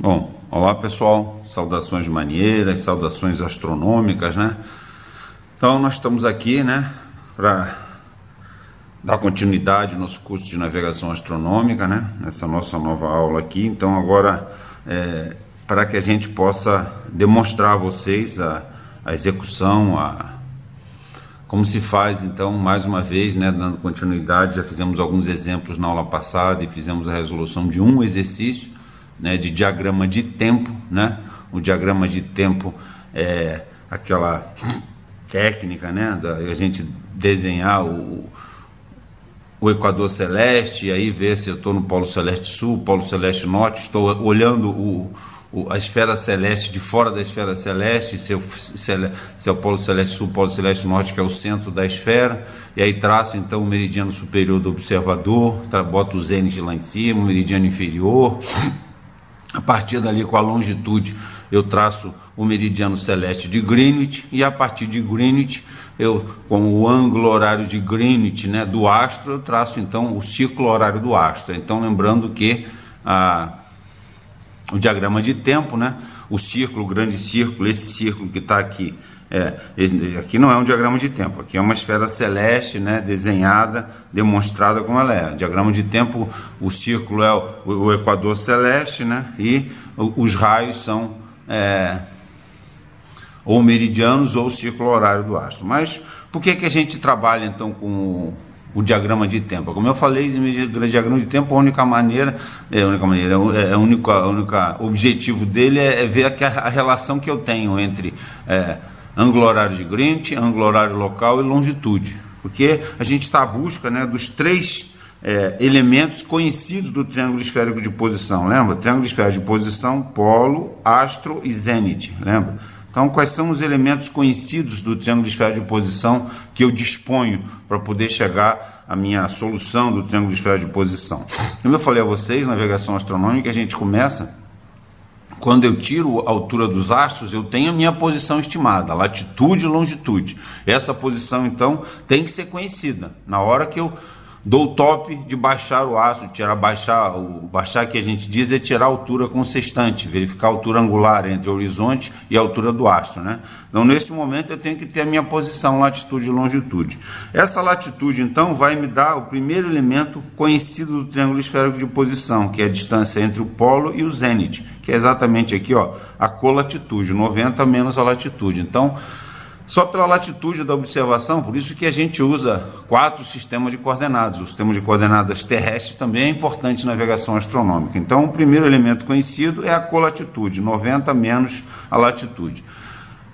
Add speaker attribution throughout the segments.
Speaker 1: Bom, olá pessoal, saudações marinheiras, saudações astronômicas, né? Então nós estamos aqui, né, para dar continuidade ao nosso curso de navegação astronômica, né, nessa nossa nova aula aqui. Então agora, para que a gente possa demonstrar a vocês a execução, como se faz, então, mais uma vez, né, dando continuidade, já fizemos alguns exemplos na aula passada e fizemos a resolução de um exercício, né, de diagrama de tempo, né? O diagrama de tempo é aquela técnica, né, da a gente desenhar o equador celeste e aí ver se eu estou no polo celeste sul, polo celeste norte, estou olhando a esfera celeste de fora da esfera celeste, se é o polo celeste sul, polo celeste norte, que é o centro da esfera, e aí traço então o meridiano superior do observador, boto o zênite lá em cima, o meridiano inferior. A partir dali, com a longitude, eu traço o meridiano celeste de Greenwich, e a partir de Greenwich, com o ângulo horário de Greenwich, né, do astro, eu traço então o ciclo horário do astro. Então, lembrando que o diagrama de tempo, né, o círculo, o grande círculo, esse círculo que está aqui, aqui não é um diagrama de tempo, aqui é uma esfera celeste, né, desenhada, demonstrada como ela é. O diagrama de tempo, o círculo é o equador celeste, né, e os raios são ou meridianos ou o círculo horário do astro. Mas por que a gente trabalha então com o diagrama de tempo? Como eu falei, o diagrama de tempo, o único objetivo dele é ver a relação que eu tenho entre ângulo horário de Greenwich, ângulo horário local e longitude, porque a gente está à busca, né, dos três elementos conhecidos do triângulo esférico de posição. Lembra? Triângulo esférico de posição, polo, astro e zênite. Lembra? Então, quais são os elementos conhecidos do triângulo esférico de posição que eu disponho para poder chegar à minha solução do triângulo esférico de posição? Como eu falei a vocês, navegação astronômica, a gente começa quando eu tiro a altura dos astros, eu tenho a minha posição estimada, latitude e longitude. Essa posição, então, tem que ser conhecida. Na hora que eu dou o top de baixar o astro, baixar que a gente diz é tirar a altura com o sextante, verificar a altura angular entre o horizonte e a altura do astro, né? Então, nesse momento, eu tenho que ter a minha posição, latitude e longitude. Essa latitude, então, vai me dar o primeiro elemento conhecido do triângulo esférico de posição, que é a distância entre o polo e o zênite, que é exatamente aqui, ó, a colatitude, 90 menos a latitude. Então, só pela latitude da observação, por isso que a gente usa 4 sistemas de coordenadas. O sistema de coordenadas terrestres também é importante na navegação astronômica. Então, o primeiro elemento conhecido é a colatitude, 90 menos a latitude.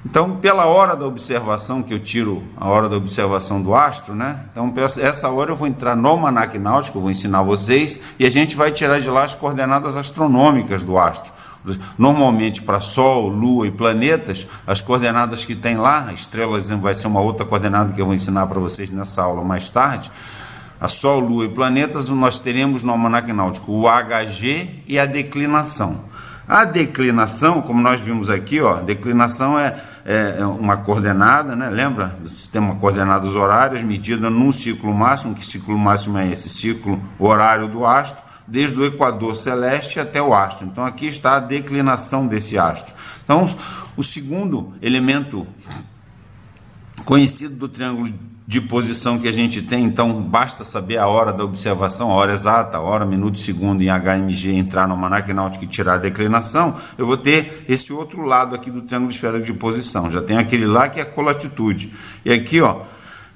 Speaker 1: Então, pela hora da observação, que eu tiro a hora da observação do astro, né? Então, essa hora eu vou entrar no almanaque náutico, eu vou ensinar vocês, e a gente vai tirar de lá as coordenadas astronômicas do astro. Normalmente, para Sol, Lua e planetas, as coordenadas que tem lá, estrelas vai ser uma outra coordenada que eu vou ensinar para vocês nessa aula mais tarde. A Sol, Lua e planetas, nós teremos no almanaque náutico o HG e a declinação. A declinação, como nós vimos aqui, ó, declinação é uma coordenada, né? Lembra do sistema de coordenadas horárias medida num ciclo máximo. Que ciclo máximo é esse? Ciclo horário do astro, desde o equador celeste até o astro. Então, aqui está a declinação desse astro. Então, o segundo elemento conhecido do triângulo de posição que a gente tem, então basta saber a hora da observação, a hora exata, a hora, minuto, segundo em HMG, entrar no almanaque náutico e tirar a declinação, eu vou ter esse outro lado aqui do triângulo esférico de posição. Já tem aquele lá que é a colatitude. E aqui, ó,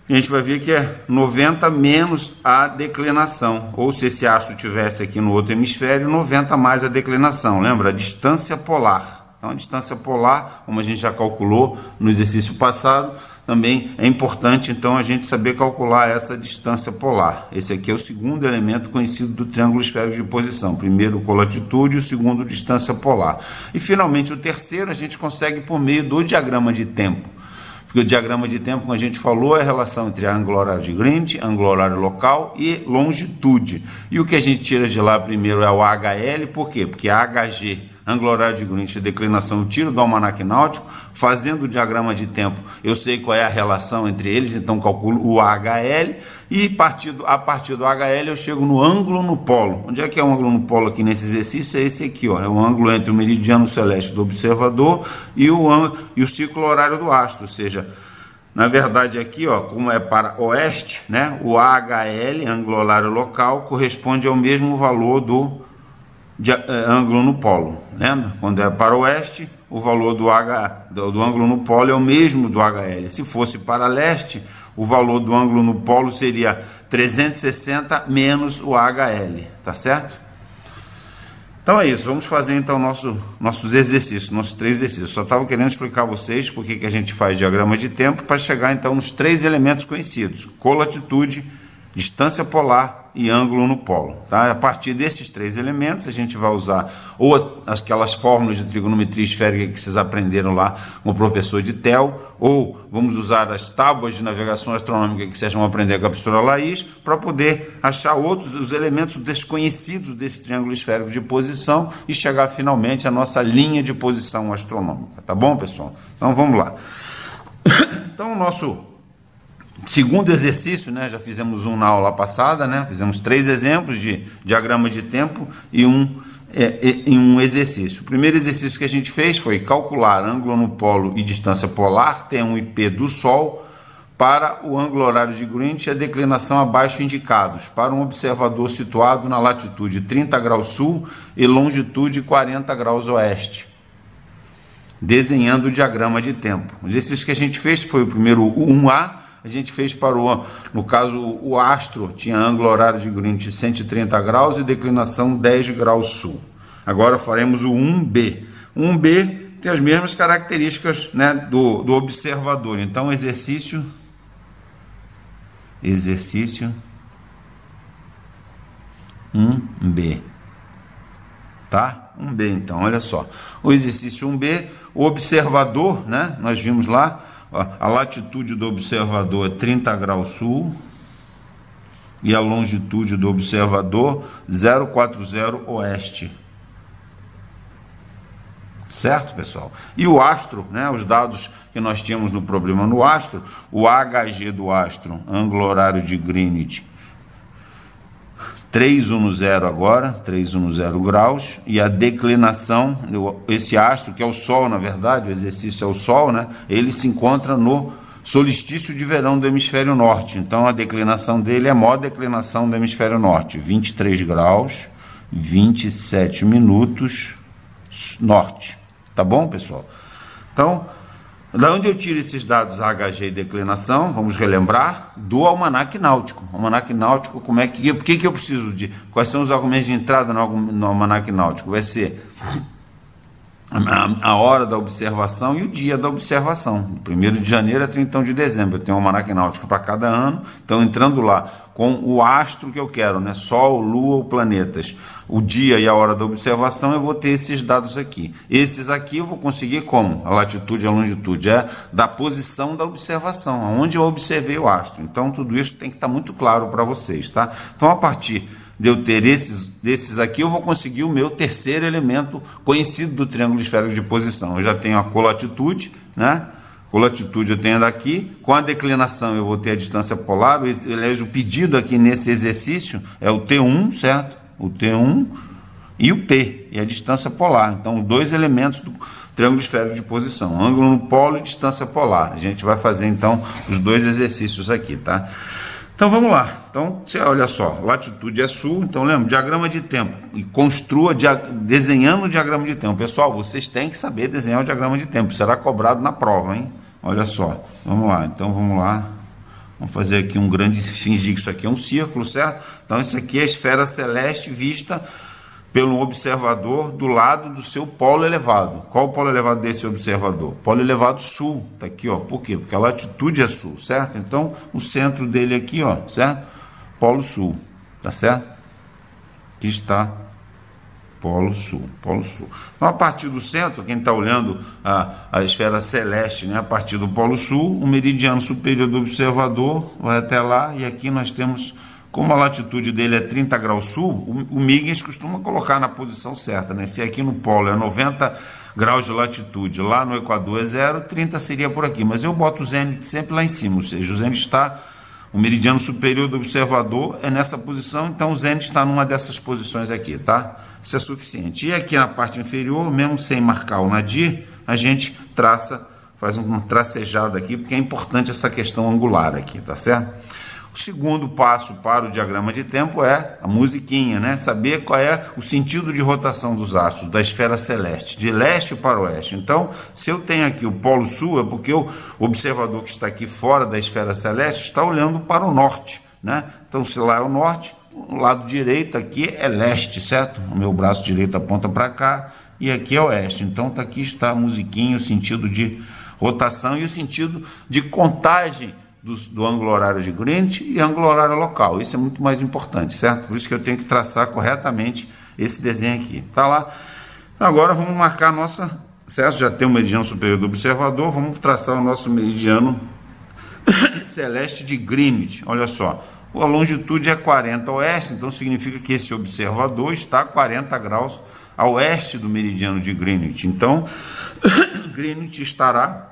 Speaker 1: a gente vai ver que é 90 menos a declinação, ou se esse astro tivesse aqui no outro hemisfério, 90 mais a declinação. Lembra? A distância polar. Então, a distância polar, como a gente já calculou no exercício passado, também é importante, então, a gente saber calcular essa distância polar. Esse aqui é o segundo elemento conhecido do triângulo esférico de posição. Primeiro, colatitude, o segundo, distância polar. E, finalmente, o terceiro a gente consegue por meio do diagrama de tempo. Porque o diagrama de tempo, como a gente falou, é a relação entre ângulo horário de Greenwich, ângulo horário local e longitude. E o que a gente tira de lá primeiro é o HL, por quê? Porque a HG, ângulo horário de Greenwich e declinação, eu tiro do almanaque náutico, fazendo o diagrama de tempo, eu sei qual é a relação entre eles, então calculo o HL, e a partir do HL eu chego no ângulo no polo. Onde é que é o ângulo no polo aqui nesse exercício? É esse aqui, ó, é o ângulo entre o meridiano celeste do observador e o ciclo horário do astro, ou seja, na verdade aqui, ó, como é para oeste, né, o HL, ângulo horário local, corresponde ao mesmo valor do ângulo no polo. Lembra? Quando é para oeste, o valor do ângulo no polo é o mesmo do HL. Se fosse para leste, o valor do ângulo no polo seria 360 menos o HL, tá certo? Então é isso, vamos fazer então nossos exercícios, nossos 3 exercícios. Só estava querendo explicar a vocês por que a gente faz diagrama de tempo para chegar então nos 3 elementos conhecidos: colatitude, distância polar e ângulo no polo. Tá? A partir desses 3 elementos, a gente vai usar ou aquelas fórmulas de trigonometria esférica que vocês aprenderam lá com o professor de TEL, ou vamos usar as tábuas de navegação astronômica que vocês vão aprender com a professora Laís, para poder achar os elementos desconhecidos desse triângulo esférico de posição e chegar finalmente à nossa linha de posição astronômica. Tá bom, pessoal? Então vamos lá. Então o nosso segundo exercício, né, já fizemos um na aula passada, né, fizemos 3 exemplos de diagrama de tempo e um exercício. O primeiro exercício que a gente fez foi calcular ângulo no polo e distância polar, T1 e P do Sol, para o ângulo horário de Greenwich e a declinação abaixo indicados, para um observador situado na latitude 30 graus sul e longitude 40 graus oeste, desenhando o diagrama de tempo. O exercício que a gente fez foi o primeiro 1A, a gente fez para no caso, o astro tinha ângulo horário de Greenwich 130 graus e declinação 10 graus sul. Agora faremos o 1B. O 1B tem as mesmas características, né, do observador. Então, exercício 1B. Tá? 1B, então, olha só. O exercício 1B, o observador, né, nós vimos lá, a latitude do observador é 30 graus sul e a longitude do observador 040 oeste. Certo, pessoal? E o astro, né, os dados que nós tínhamos no problema no astro, o HG do astro, ângulo horário de Greenwich, 310 agora, 310 graus, e a declinação, esse astro, que é o Sol, na verdade, o exercício é o Sol, né? Ele se encontra no solstício de verão do hemisfério norte, então a declinação dele é a maior declinação do hemisfério norte, 23 graus, 27 minutos, norte. Tá bom, pessoal? Então, da onde eu tiro esses dados HG e declinação? Vamos relembrar do almanaque náutico. O almanaque náutico, por que eu preciso de? Quais são os argumentos de entrada no almanaque náutico? Vai ser a hora da observação e o dia da observação. 1º de janeiro a 31 de dezembro. Eu tenho um almanaque náutico para cada ano. Então, entrando lá com o astro que eu quero, né? Sol, Lua ou planetas, o dia e a hora da observação, eu vou ter esses dados aqui. Esses aqui eu vou conseguir como? A latitude e a longitude é da posição da observação, aonde eu observei o astro. Então, tudo isso tem que estar muito claro para vocês, tá? Então, a partir de eu ter desses aqui, eu vou conseguir o meu terceiro elemento conhecido do triângulo esférico de posição. Eu já tenho a colatitude, né? Colatitude eu tenho daqui, com a declinação eu vou ter a distância polar. Aliás, o pedido aqui nesse exercício é o T1, certo? O T1 e o P, e a distância polar. Então, 2 elementos do triângulo esférico de posição, ângulo no polo e distância polar. A gente vai fazer, então, os 2 exercícios aqui, tá? Então vamos lá. Então, você olha só, latitude é sul, então lembra, diagrama de tempo. E construa desenhando o diagrama de tempo. Pessoal, vocês têm que saber desenhar o diagrama de tempo. Será cobrado na prova, hein? Olha só. Vamos lá. Então vamos lá. Vamos fazer aqui um grande, fingir que isso aqui é um círculo, certo? Então isso aqui é a esfera celeste vista pelo observador do lado do seu polo elevado. Qual o polo elevado desse observador? Polo elevado sul. Tá aqui, ó. Por quê? Porque a latitude é sul, certo? Então, o centro dele aqui, ó, certo? Polo sul, tá certo? Aqui está polo sul, polo sul. Então, a partir do centro, quem está olhando a esfera celeste, né, a partir do polo sul, o meridiano superior do observador vai até lá, e aqui nós temos como a latitude dele é 30 graus sul, o Huygens costuma colocar na posição certa, né? Se aqui no polo é 90 graus de latitude, lá no Equador é 0, 30 seria por aqui. Mas eu boto o zênite sempre lá em cima, ou seja, o zênite está, o meridiano superior do observador é nessa posição, então o zênite está numa dessas posições aqui, tá? Isso é suficiente. E aqui na parte inferior, mesmo sem marcar o nadir, a gente traça, faz um tracejado aqui, porque é importante essa questão angular aqui, tá certo? O segundo passo para o diagrama de tempo é a musiquinha, né? Saber qual é o sentido de rotação dos astros, da esfera celeste, de leste para oeste. Então, se eu tenho aqui o polo sul, é porque o observador que está aqui fora da esfera celeste está olhando para o norte, né? Então, se lá é o norte, o lado direito aqui é leste, certo? O meu braço direito aponta para cá e aqui é oeste. Então, aqui está a musiquinha, o sentido de rotação e o sentido de contagem do ângulo horário de Greenwich e ângulo horário local. Isso é muito mais importante, certo? Por isso que eu tenho que traçar corretamente esse desenho aqui. Tá lá. Agora vamos marcar a nossa, certo? Já tem o meridiano superior do observador, vamos traçar o nosso meridiano celeste de Greenwich. Olha só, a longitude é 40 oeste, então significa que esse observador está a 40 graus a oeste do meridiano de Greenwich. Então, Greenwich estará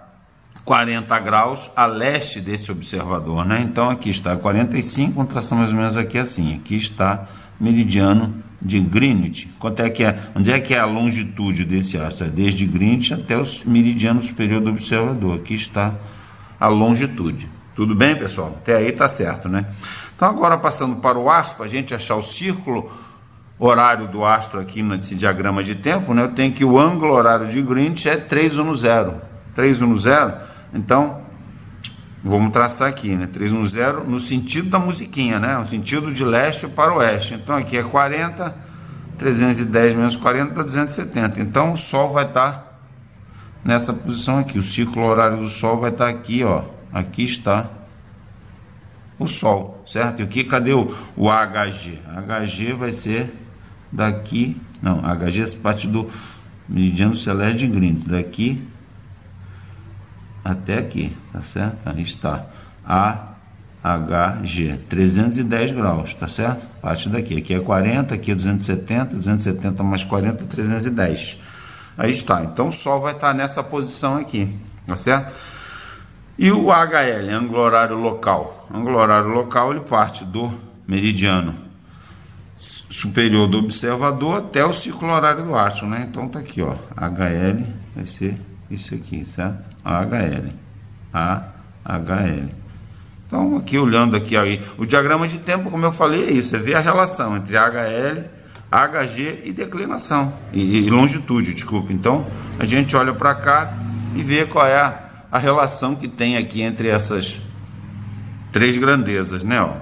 Speaker 1: 40 graus a leste desse observador, né? Então aqui está 45, vamos traçar mais ou menos aqui assim. Aqui está meridiano de Greenwich. Quanto é que é? Onde é que é a longitude desse astro? É desde Greenwich até o meridiano superior do observador. Aqui está a longitude. Tudo bem, pessoal? Até aí está certo, né? Então agora passando para o astro, para a gente achar o círculo horário do astro aqui nesse diagrama de tempo, né? Eu tenho que o ângulo horário de Greenwich é 310. 310. Então, vamos traçar aqui, né? 310 no sentido da musiquinha, né? O sentido de leste para oeste. Então, aqui é 40, 310 menos 40 dá 270. Então, o Sol vai estar nessa posição aqui. O círculo horário do Sol vai estar aqui, ó. Aqui está o Sol, certo? E aqui, cadê o HG? HG vai ser daqui, não, HG é parte do meridiano celeste de Greenwich, daqui até aqui, tá certo? Aí está AHG, 310 graus, tá certo? Parte daqui, aqui é 40, aqui é 270, 270 mais 40, 310. Aí está, então o Sol vai estar nessa posição aqui, tá certo? E o HL, ângulo horário local? Ângulo horário local, ele parte do meridiano superior do observador até o círculo horário do astro, né? Então tá aqui, ó, HL vai ser isso aqui, certo? AHL. AHL. Então, aqui olhando aqui aí, o diagrama de tempo, como eu falei, é isso. Você vê a relação entre HL, HG e declinação. E longitude, desculpa. Então, a gente olha para cá e vê qual é a relação que tem aqui entre essas três grandezas, né? Ó,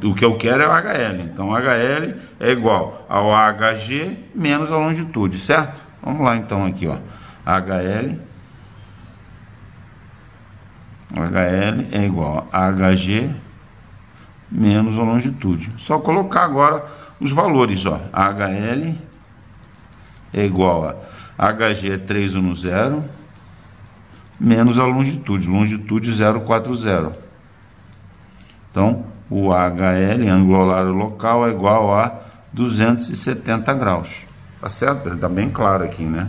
Speaker 1: o que eu quero é o HL. Então, HL é igual ao HG menos a longitude, certo? Vamos lá, então, aqui, ó. HL é igual a HG menos a longitude. Só colocar agora os valores, ó. HL é igual a HG é 310 menos a longitude. Longitude 040. Então, o HL, ângulo horário local, é igual a 270 graus. Tá certo? Está bem claro aqui, né?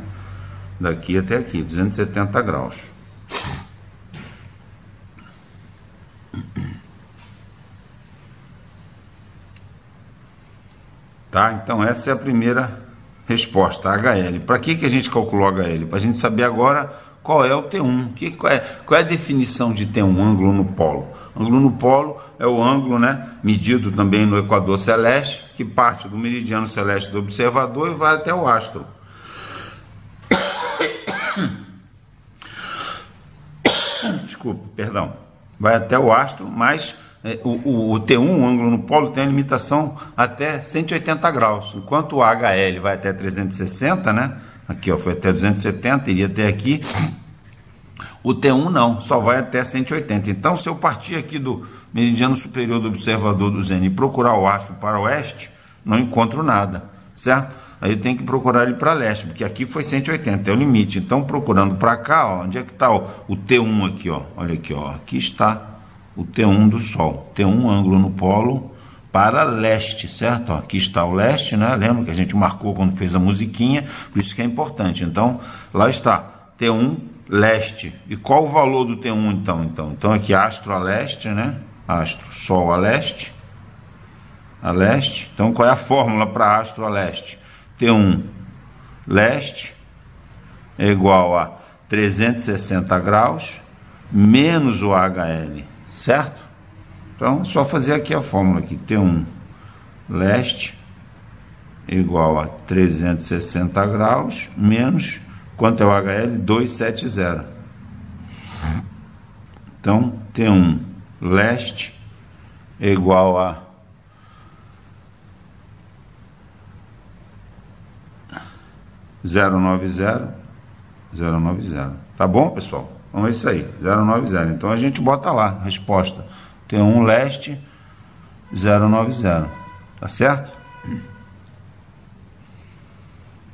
Speaker 1: Daqui até aqui, 270 graus. Tá? Então, essa é a primeira resposta, HL. Para que a gente calculou HL? Para a gente saber agora qual é o T1. Qual é a definição de T1, ângulo no polo? Ângulo no polo é o ângulo, né, medido também no Equador celeste, que parte do meridiano celeste do observador e vai até o astro. Desculpa, perdão. Vai até o astro, mas o T1, o ângulo no polo, tem a limitação até 180 graus, enquanto o HL vai até 360, né? Aqui, ó, foi até 270, iria até aqui. O T1 não, só vai até 180. Então, se eu partir aqui do meridiano superior do observador do Zênite e procurar o astro para o oeste, não encontro nada, certo? Aí eu tenho que procurar ele para leste, porque aqui foi 180, é o limite. Então, procurando para cá, ó, onde é que está o T1 aqui, ó? Olha aqui, ó, aqui está o T1 do Sol. T1, ângulo no polo, para leste, certo? Ó, aqui está o leste, né? Lembra que a gente marcou quando fez a musiquinha, por isso que é importante. Então, lá está, T1, leste. E qual o valor do T1, então? Então aqui, astro a leste, né? Astro, Sol a leste. A leste. Então, qual é a fórmula para astro a leste? T1, leste, é igual a 360 graus, menos o HL, certo? Então, é só fazer aqui a fórmula aqui, T1 leste igual a 360 graus, menos, quanto é o HL? 270. Então, T1 leste igual a 090. Tá bom, pessoal? Então é isso aí, 090. Então a gente bota lá a resposta. T1 leste 090. Tá certo?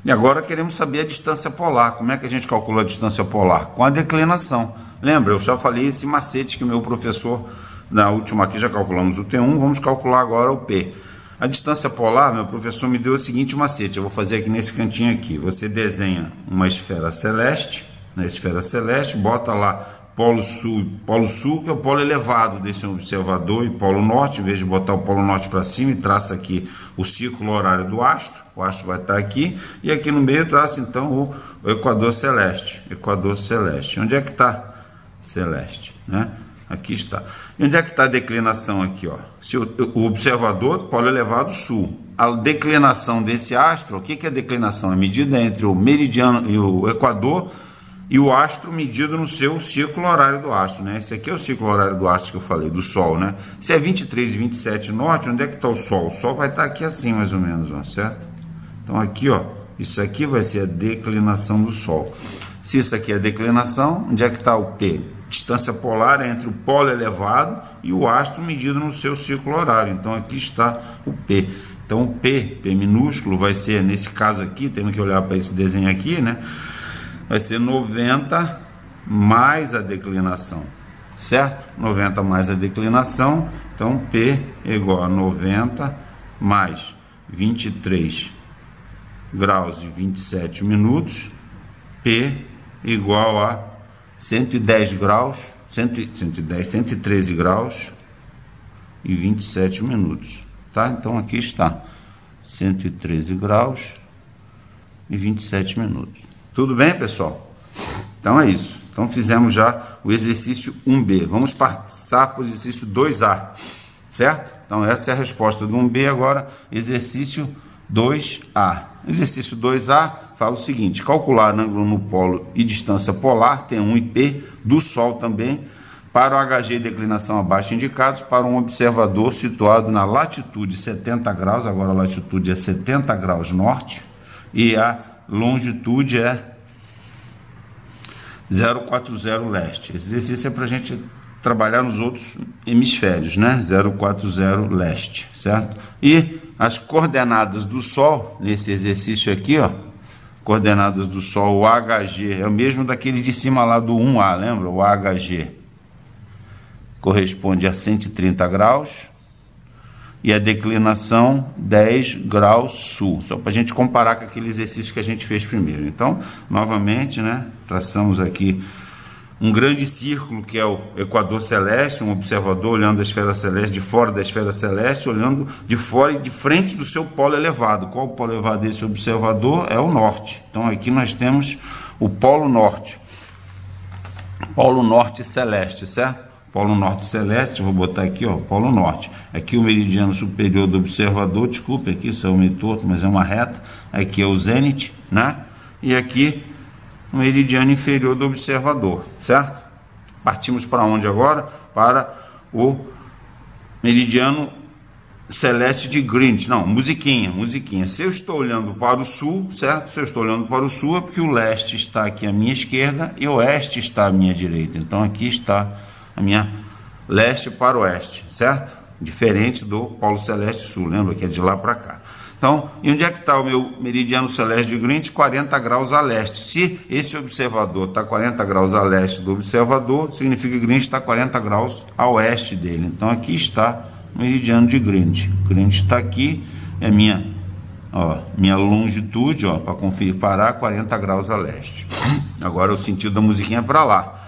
Speaker 1: E agora queremos saber a distância polar. Como é que a gente calcula a distância polar? Com a declinação. Lembra, eu já falei esse macete que o meu professor, na última aqui já calculamos o T1, vamos calcular agora o P. A distância polar, meu professor me deu o seguinte macete, eu vou fazer aqui nesse cantinho aqui. Você desenha uma esfera celeste, na esfera celeste, bota lá polo sul, que é o polo elevado desse observador, e polo norte, em vez de botar o polo norte para cima, e traça aqui o círculo horário do astro, o astro vai estar aqui, e aqui no meio traça então o equador celeste, onde é que está celeste, né? Aqui está. E onde é que está a declinação aqui, ó? Se o observador, polo elevado sul. A declinação desse astro, o que é a declinação? É a medida entre o meridiano e o equador e o astro medido no seu círculo horário do astro, né? Esse aqui é o círculo horário do astro que eu falei, do Sol, né? Se é 23 e 27 norte, onde é que está o Sol? O Sol vai estar aqui assim, mais ou menos, ó, certo? Então aqui, ó, isso aqui vai ser a declinação do Sol. Se isso aqui é a declinação, onde é que está o P? Distância polar é entre o polo elevado e o astro medido no seu círculo horário. Então aqui está o P. Então o P minúsculo vai ser, nesse caso aqui, temos que olhar para esse desenho aqui, né? Vai ser 90 mais a declinação, certo? 90 mais a declinação, então P é igual a 90 mais 23 graus e 27 minutos, P igual a 110 graus, 113 graus e 27 minutos, tá? Então aqui está, 113 graus e 27 minutos. Tudo bem, pessoal? Então é isso. Então fizemos já o exercício 1B. Vamos passar para o exercício 2A, certo? Então essa é a resposta do 1B. Agora, exercício 2A. Exercício 2A fala o seguinte: calcular ângulo no polo e distância polar, T1 e P, do Sol também, para o HG e declinação abaixo indicados, para um observador situado na latitude 70 graus, agora a latitude é 70 graus norte, e a longitude é 040 leste. Esse exercício é para a gente trabalhar nos outros hemisférios, né? 040 leste, certo? E as coordenadas do Sol, nesse exercício aqui, ó, coordenadas do Sol, o HG, é o mesmo daquele de cima lá do 1A, lembra? O HG corresponde a 130 graus e a declinação 10 graus sul, só para a gente comparar com aquele exercício que a gente fez primeiro. Então, novamente, né, traçamos aqui um grande círculo que é o equador celeste, um observador olhando a esfera celeste de fora da esfera celeste, olhando de fora e de frente do seu polo elevado. Qual o polo elevado desse observador? É o norte. Então aqui nós temos o polo norte celeste, certo? Polo norte celeste, vou botar aqui, ó, polo norte. Aqui o meridiano superior do observador, desculpe, aqui isso é um meio torto, mas é uma reta. Aqui é o zênite, né? E aqui o meridiano inferior do observador, certo? Partimos para onde agora? Para o meridiano celeste de Greenwich. Não, musiquinha. Se eu estou olhando para o sul, certo? Se eu estou olhando para o sul é porque o leste está aqui à minha esquerda e o oeste está à minha direita. Então aqui está a minha leste para o oeste, certo? Diferente do polo celeste sul, lembra que é de lá para cá. Então, e onde é que está o meu meridiano celeste de Greenwich? 40 graus a leste. Se esse observador está 40 graus a leste do observador, significa que Greenwich está 40 graus a oeste dele. Então, aqui está meridiano de Greenwich. Greenwich está aqui, é minha longitude, ó, para conferir, parar 40 graus a leste. Agora o sentido da musiquinha é para lá.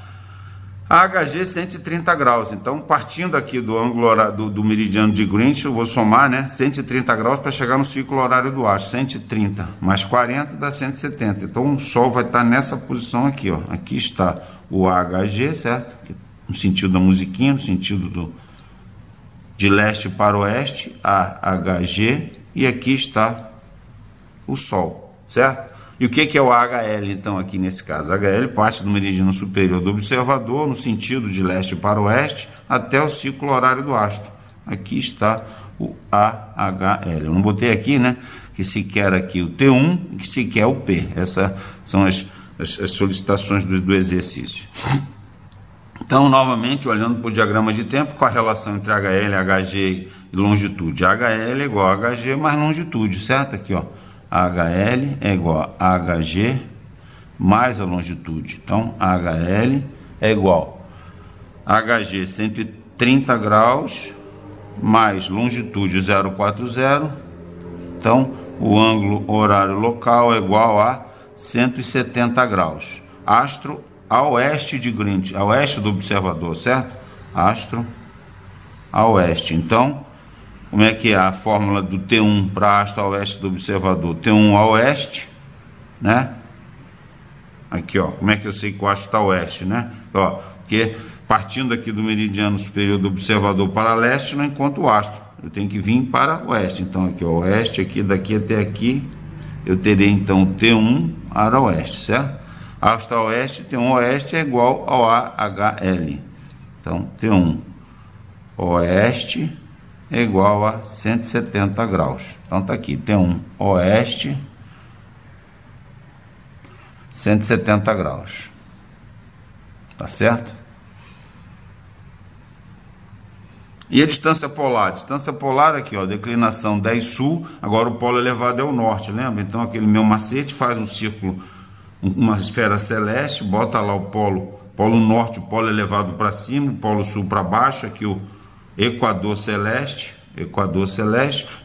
Speaker 1: AHG 130 graus, então partindo aqui do ângulo horário do meridiano de Greenwich, eu vou somar, né, 130 graus para chegar no círculo horário do astro. 130 mais 40 dá 170, então o Sol vai estar nessa posição aqui, ó. Aqui está o AHG, certo? No sentido da musiquinha, no sentido de leste para oeste, AHG, e aqui está o Sol, certo? E o que é o HL, então, aqui nesse caso? HL parte do meridiano superior do observador, no sentido de leste para oeste, até o círculo horário do astro. Aqui está o AHL. Eu não botei aqui, né, que se quer aqui o T1 e que se quer o P. Essas são as solicitações do exercício. Então, novamente, olhando para o diagrama de tempo, com a relação entre HL, HG e longitude. HL é igual a HG mais longitude, certo? Aqui, ó. HL é igual a HG mais a longitude. Então, HL é igual a HG 130 graus mais longitude 0,40. Então, o ângulo horário local é igual a 170 graus. Astro a oeste de Greenwich, a oeste do observador, certo? Astro a oeste. Então, como é que é a fórmula do T1 para astro a oeste do observador? T1 a oeste, né? Aqui, ó, como é que eu sei que o astro está a oeste, né? Ó, porque partindo aqui do meridiano superior do observador para leste, não encontro o astro. Eu tenho que vir para oeste. Então, aqui, ó, oeste, aqui, daqui até aqui, eu terei, então, o T1 para oeste, certo? Astro a oeste, T1 oeste é igual ao AHL. Então, T1 oeste é igual a 170 graus. Então tá aqui, T1 oeste, 170 graus. Tá certo? E a distância polar? Distância polar aqui, ó, declinação 10 sul, agora o polo elevado é o norte, lembra? Então aquele meu macete faz um círculo, uma esfera celeste, bota lá o polo norte, o polo elevado para cima, o polo sul para baixo, aqui o Equador celeste,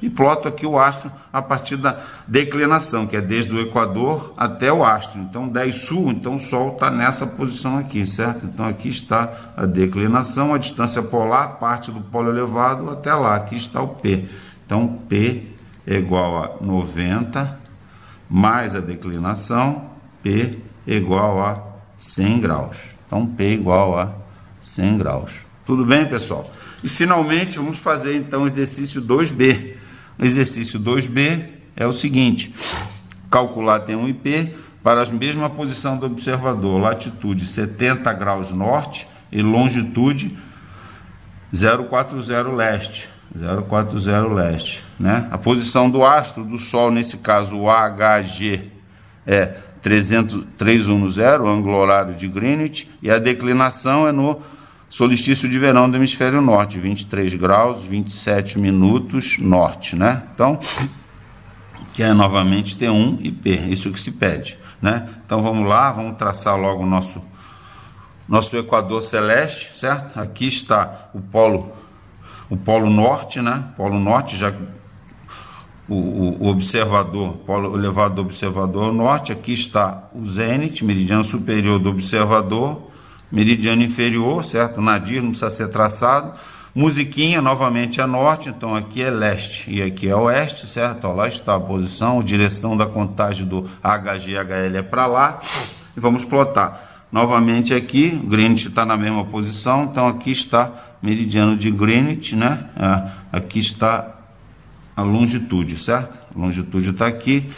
Speaker 1: e ploto aqui o astro a partir da declinação, que é desde o Equador até o astro. Então 10 sul, então o Sol está nessa posição aqui, certo? Então aqui está a declinação, a distância polar parte do polo elevado até lá, aqui está o P. Então P é igual a 90 mais a declinação, P é igual a 100 graus. Então P é igual a 100 graus. Tudo bem, pessoal? E finalmente vamos fazer então o exercício 2B. O exercício 2B é o seguinte: calcular T1 e P para a mesma posição do observador, latitude 70 graus norte e longitude 040 leste. 040 leste, né? A posição do astro do Sol, nesse caso o AHG, é 310, ângulo horário de Greenwich, e a declinação é no solstício de verão do hemisfério norte, 23 graus, 27 minutos norte, né? Então, que é novamente T1 e P, isso que se pede, né? Então vamos lá, vamos traçar logo o nosso Equador celeste, certo? Aqui está o polo norte, né? Polo norte, já que o observador, polo elevado do observador norte, aqui está o zênite, meridiano superior do observador, meridiano inferior, certo? Nadir, não precisa ser traçado. Musiquinha, novamente a norte, então aqui é leste e aqui é oeste, certo? Ó, lá está a posição, direção da contagem do HG e HL é para lá. E vamos plotar. Novamente aqui, Greenwich está na mesma posição, então aqui está meridiano de Greenwich, né? Aqui está a longitude, certo? A longitude está aqui.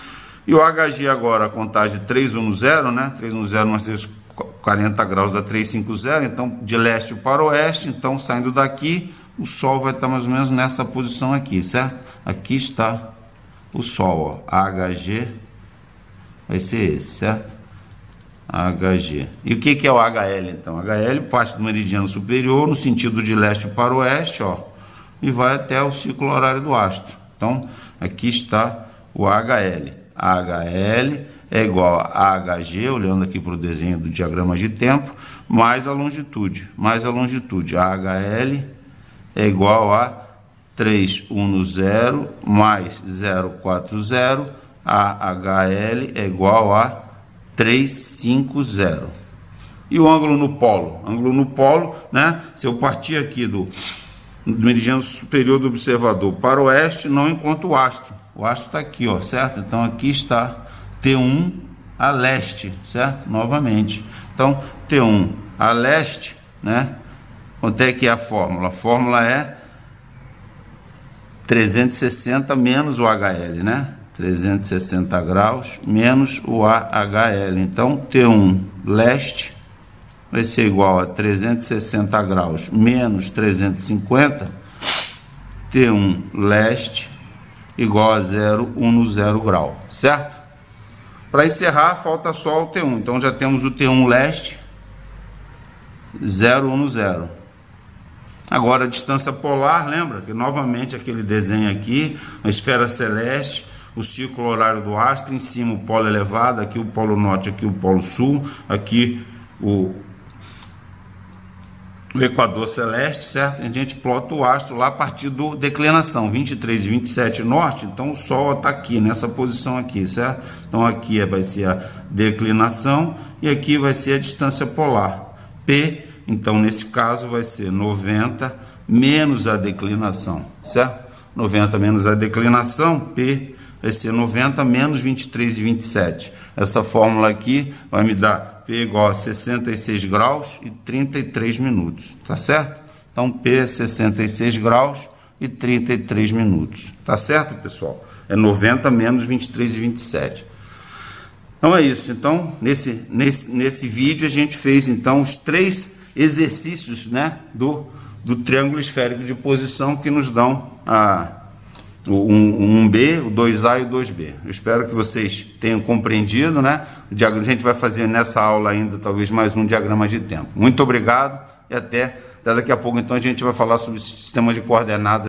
Speaker 1: E o HG agora, a contagem 310, né? 310 mais 340 graus dá 350, então de leste para oeste, então saindo daqui, o Sol vai estar mais ou menos nessa posição aqui, certo? Aqui está o Sol, ó, HG vai ser esse, certo? HG. E o que é o HL, então? HL parte do meridiano superior, no sentido de leste para oeste, ó, e vai até o círculo horário do astro. Então, aqui está o HL. HL é igual a HG, olhando aqui para o desenho do diagrama de tempo, mais a longitude. HL é igual a 310 mais 040, AHL é igual a 350. E o ângulo no polo? Ângulo no polo, né? Se eu partir aqui do meridiano superior do observador para o oeste, não encontro o astro. O astro está aqui, ó, certo? Então aqui está T1 a leste, certo? Novamente. Então T1 a leste, né? Quanto é que é a fórmula? A fórmula é 360 menos o HL, né? 360 graus menos o AHL. Então T1 leste vai ser igual a 360 graus menos 350, T1 leste igual a 010 grau, certo? Para encerrar, falta só o T1. Então já temos o T1 leste, 010. Agora a distância polar, lembra que novamente aquele desenho aqui, a esfera celeste, o círculo horário do astro, em cima o polo elevado, aqui o polo norte, aqui o polo sul, aqui o equador celeste, certo? A gente plota o astro lá a partir do declinação, 23 e 27 norte, então o Sol está aqui, nessa posição aqui, certo? Então aqui vai ser a declinação e aqui vai ser a distância polar, P, então nesse caso vai ser 90 menos a declinação, certo? 90 menos a declinação, P, vai ser 90 menos 23 e 27. Essa fórmula aqui vai me dar P igual a 66 graus e 33 minutos, tá certo? Então P é 66 graus e 33 minutos, tá certo, pessoal? É 90 menos 23 e 27. Então é isso. Então nesse vídeo a gente fez então os 3 exercícios, né, do triângulo esférico de posição que nos dão o 1B, o 2A e o 2B. Eu espero que vocês tenham compreendido, né? A gente vai fazer nessa aula ainda talvez mais um diagrama de tempo. Muito obrigado e até daqui a pouco. Então a gente vai falar sobre o sistema de coordenadas.